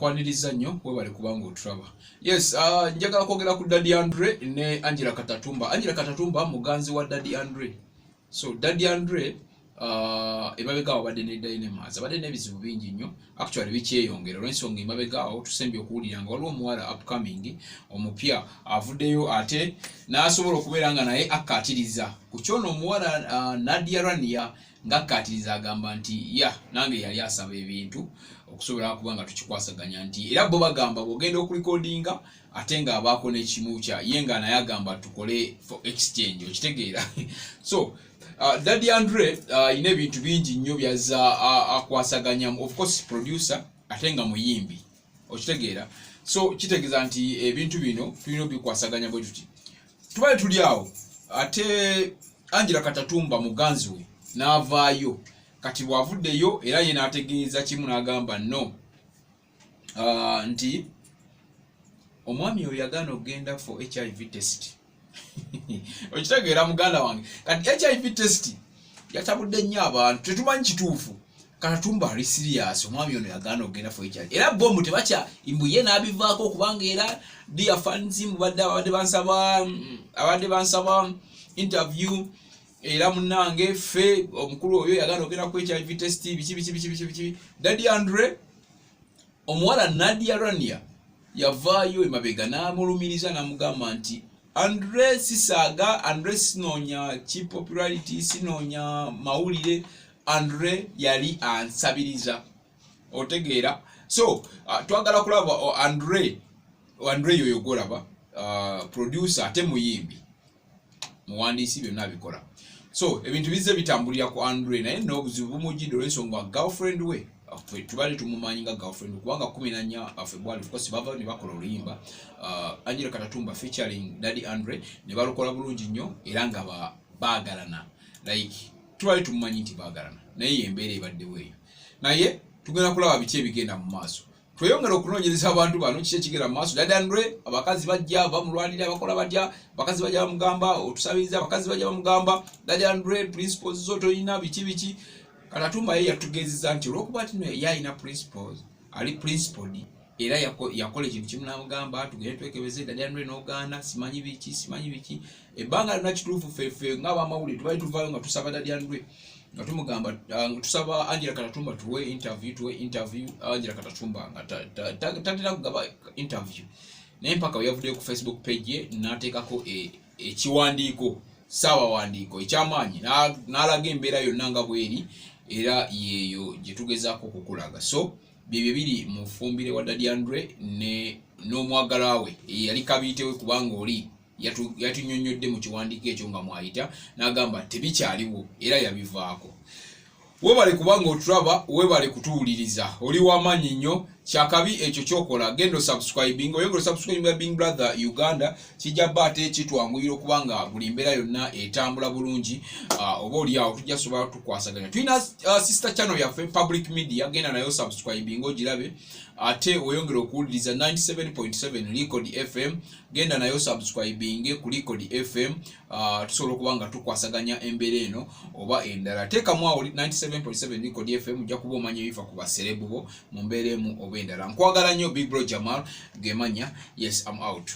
nkwaniriza nnyo webale kubanga otulaba. Yes, njagala kwogera ku Daddy Andre ne Angela Katatumba. Angela Katatumba muganzi wa Daddy Andre. So Daddy Andre emabega abadde ne Dynamite abadde n'ebizibu bingi nnyo, actually bikyeyongera olw'ensonga emabega awo tusembye okuwulira nga waliwo omuwala upcoming omupya avuddeyo ate n'asobola okubeera nga naye akkaatiriza ku kyono omuwala Nadia Rania ng'akkaatiriza agamba nti nange yali asaba ebintu okusobola kuba nga tukikwasaganya nti era bo bagamba bw'ogenda okulikodinga ate nga abaako n'ekimu kya ye nga naye agamba tukole for exchange, okitegeera. So Daddy Andre ine ebintu bingi nnyo byaza akwasaganya, of course producer ate nga muyimbi, okitegeera. So kitegeeza nti ebintu bino tulina bikwasaganya bwe tuti tubale tuli awo ate Angela Katatumba muganzi we n'avaayo kati bw'avuddeyo era ye n'ategeeza kimu n'agamba no nti omwami oyo yagaana okugenda for HIV test. Okitegeera muganda wange kati HIV test yatabudde nnyo abantu, tetumanyi kituufu. Katatumba ali serious, omwami ono yagaana okugenda for HIV era bomu tebakya imbuye n'abivaako okubanga era dear fans abadde bansaba interview era munange fe omukulu oyo yagaana okugenda ku HIV test biki. Daddy Andre omuwala Nadia Rania yavaayo emabega n'amulumiriza n'amugamba nti Andre sisaga, Andre sinonya chi popularity, sinonya mawulire, Andre yali ansabiriza, otegeera. So twagala kulaba Andre yoyo golaba producer ate muyimbi muwandiisi byonna abikola. So ebintu bizze bitambulira ku Andre naye n'obuzibu bumujjidde olw'ensonga girlfriend we tubali tumumanyi nga girlfriend kubanga 14 February of course bava ne bakola oluyimba Angela Katatumba featuring Daddy Andre ne balukola bulungi nnyo era nga baagalana, like tubali tumumanyi nti baagalana naye embeera ebadde weeyo. Naye tugenda kulaba biki ebigenda mu maaso, tweyongera okunoonyereza abantu bano kiki ekigenda mu maaso. Daddy Andre abakazi bajja bamulwanira bakola batya, abakazi bajja bamugamba otusabiriza, abakazi bajja bamugamba Daddy Andre principles zo tolina biki. Katatumba ye yatugezeza nti olwokuba ati yalina principles ali principled era yakola ekintu kimu n'amugamba tugende twekebeze Daddy Andre n'ogaana simanyi biki ebbanga lina kituufu ffe ng'abamawulire tubali tuvaayo nga tusaba Daddy Andre nga tumugamba tusaba Angela Katatumba tuwe interview Angela Katatumba nga tatera kugaba interview naye mpaka we yavuddeyo ku Facebook page ye n'ateekako ekiwandiiko saabawandiiko ekyamaanyi n'alaga embeera yonna nga bweri era yeyo gye tugezaako okukulaga. So byebyo biri mu fumbire wa Daddy Andre n'omwagala we yali kabiite we kubanga oli yatunyonyodde mu kiwandiiko ekyo nga mwayita n'agamba tebikyaliwo era yabivaako. Webale kubanga otulaba, webale kutuwuliriza, oli w'amaanyi nnyo, kyakabi ekyo kyokola gendo subscribing oyongera subscribing Big Brother Uganda kijja bate kitwanguyira okubanga buli mbeera yonna etambula bulungi. Oba oli awo tujja sobola tukwasaganya. Tulina sister channel yaffe Public Media, genda nayo subscribing ogirabe ate oyongera okuwuliriza 97.7 Record FM, genda nayo subscribing ku Record FM tusobola okubanga tukwasaganya embeera eno oba endala. Teekamu awo 97.7 Record FM ojja kuba omanya ebifa ku baserebu bo mu mbeera emu oba endala. Nkwagala nnyo Big Bro Jamal gemanya. Yes, I'm out.